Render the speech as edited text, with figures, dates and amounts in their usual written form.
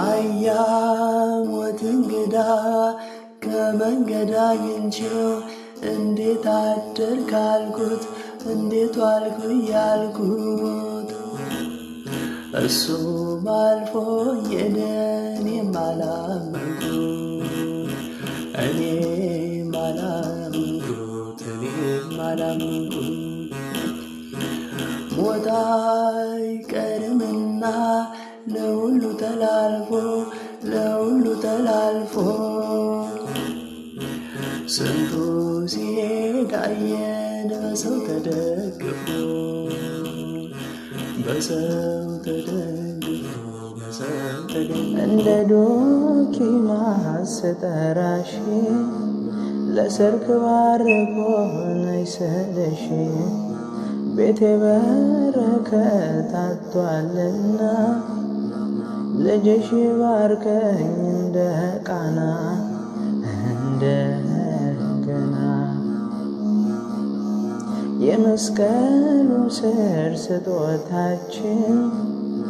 አያ ሞት እንግዳ ከመንገድ አግኝቼው እንዴት አደርክ አልኩት እንዴት ዋልክ ያልኩት እሱም አልፎ ሄደ እኔም አላመንኩት ሞት አይቀርምና ለሁሉ ተላልፎ ስንቱ ሲሄድ አየን በሰው ተደግፎ እንደ ዶኪ ማስጠራሽ ለሰርክ ባርኮ አይሰለሽ ቤቴ በረከት አጥቷልና ልጅሽ ባርከኝ እንደ ቃና እንደገና የመስቀሉ ስር ስጦታችን